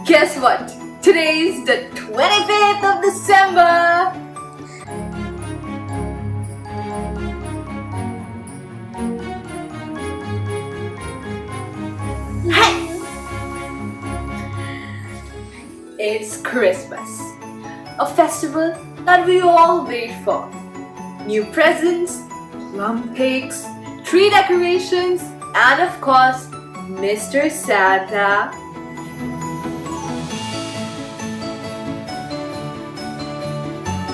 Guess what? Today's the 25th of December. Hey! It's Christmas, a festival that we all wait for. New presents, plum cakes, tree decorations, and of course, Mr. Santa.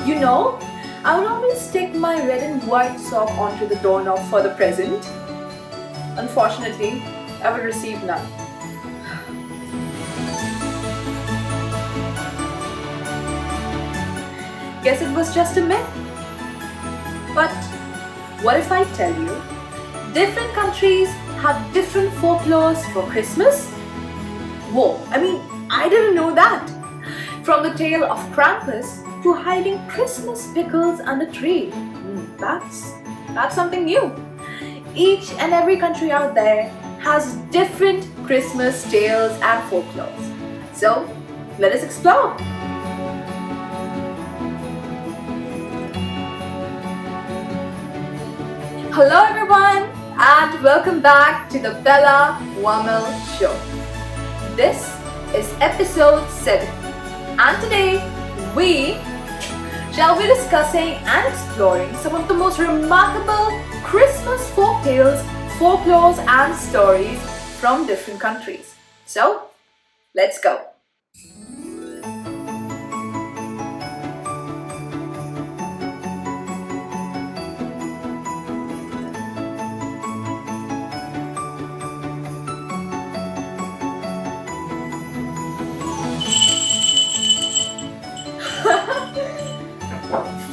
You know, I would always stick my red and white sock onto the doorknob for the present. Unfortunately, I would receive none. Guess it was just a myth. But what if I tell you, different countries have different folklores for Christmas? Whoa, I didn't know that. From the tale of Krampus to hiding Christmas pickles under a tree. That's something new. Each and every country out there has different Christmas tales and folklores. So, let us explore. Hello everyone and welcome back to the Bella Wamil Show. This is episode 7 and today we shall be discussing and exploring some of the most remarkable Christmas folktales, folklores and stories from different countries. So, let's go.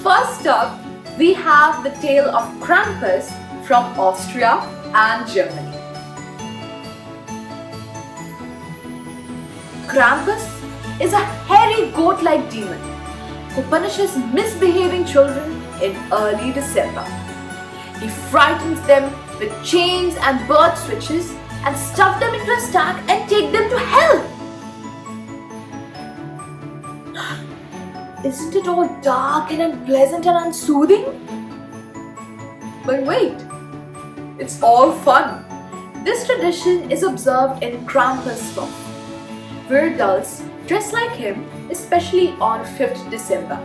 First up, we have the tale of Krampus from Austria and Germany. Krampus is a hairy goat-like demon who punishes misbehaving children in early December. He frightens them with chains and bird switches and stuffs them into a sack and takes them to hell. Isn't it all dark and unpleasant and unsoothing? But wait, it's all fun. This tradition is observed in Krampusnacht, where adults dress like him, especially on 5th December.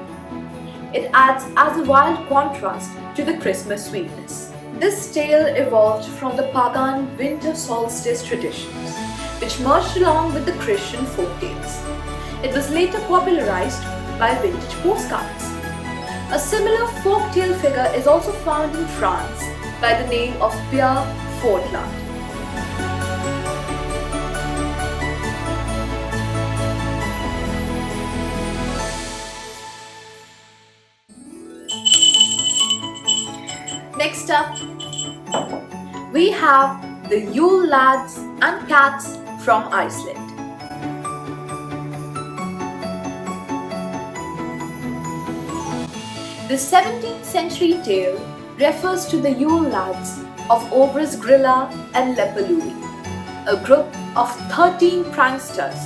It adds as a wild contrast to the Christmas sweetness. This tale evolved from the pagan winter solstice traditions, which merged along with the Christian folk tales. It was later popularized by vintage postcards. A similar folktale figure is also found in France by the name of Pierre Faudelard. Next up, we have the Yule Lads and Cats from Iceland. The 17th century tale refers to the Yule Lads of Obersgrilla and Lepaluri, a group of 13 pranksters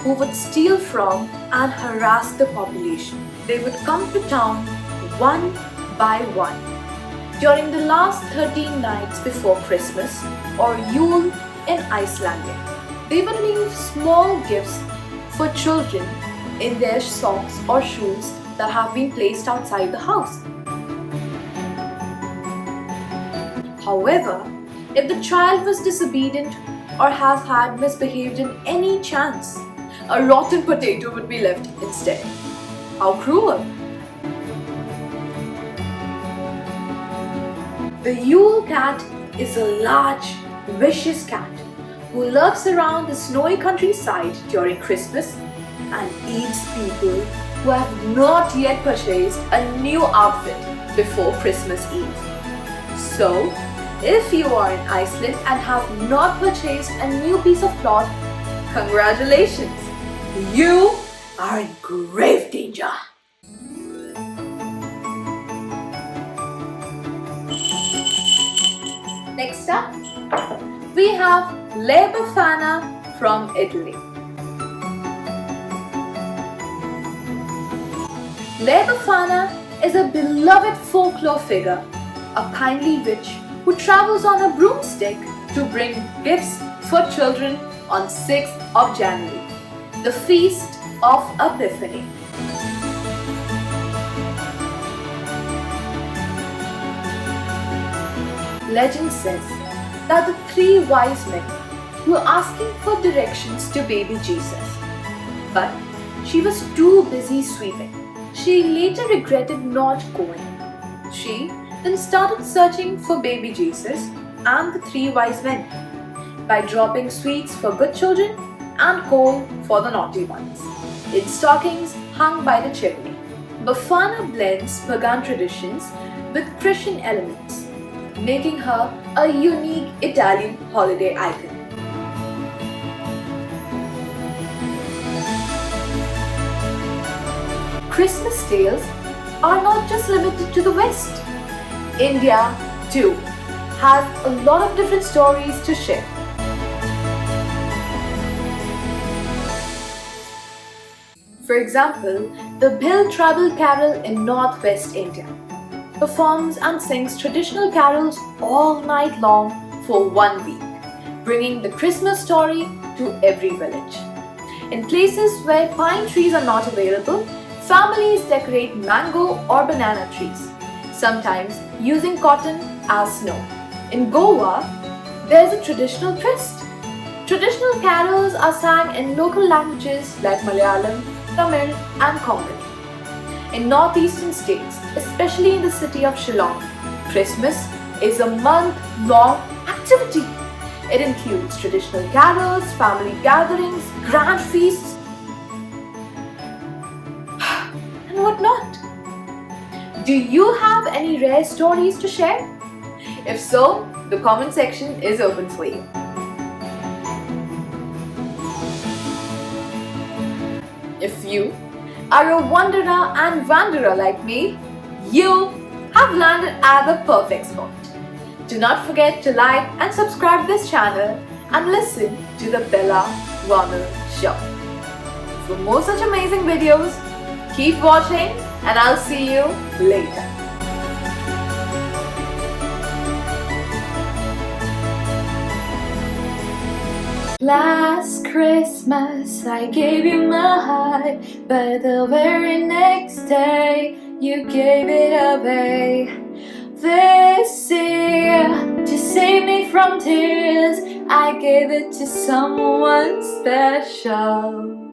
who would steal from and harass the population. They would come to town one by one during the last 13 nights before Christmas or Yule in Icelandic. They would leave small gifts for children in their socks or shoes that have been placed outside the house. However, if the child was disobedient or had misbehaved in any chance, a rotten potato would be left instead. How cruel! The Yule cat is a large, vicious cat who lurks around the snowy countryside during Christmas and eats people who have not yet purchased a new outfit before Christmas Eve. So, if you are in Iceland and have not purchased a new piece of cloth, congratulations! You are in grave danger. Next up, we have Le Befana from Italy. Blair Bafana is a beloved folklore figure, a kindly witch who travels on a broomstick to bring gifts for children on 6th of January, the Feast of Epiphany. Legend says that the three wise men were asking for directions to baby Jesus, but she was too busy sweeping. She later regretted not going. She then started searching for baby Jesus and the three wise men by dropping sweets for good children and coal for the naughty ones in stockings hung by the chimney. Bafana blends pagan traditions with Christian elements, making her a unique Italian holiday icon. Christmas tales are not just limited to the West. India, too, has a lot of different stories to share. For example, the Bhil tribal carol in northwest India performs and sings traditional carols all night long for 1 week, bringing the Christmas story to every village. In places where pine trees are not available, families decorate mango or banana trees, sometimes using cotton as snow. In Goa, there's a traditional twist. Traditional carols are sang in local languages like Malayalam, Tamil, and Konkani. In northeastern states, especially in the city of Shillong, Christmas is a month-long activity. It includes traditional carols, family gatherings, grand feasts, and whatnot. Do you have any rare stories to share? If so, the comment section is open for you. If you are a wanderer and wanderer like me, you have landed at the perfect spot. Do not forget to like and subscribe this channel and listen to the Bella Warner Show. For more such amazing videos, keep watching and I'll see you later. Last Christmas I gave you my heart, but the very next day you gave it away. This year, to save me from tears, I gave it to someone special.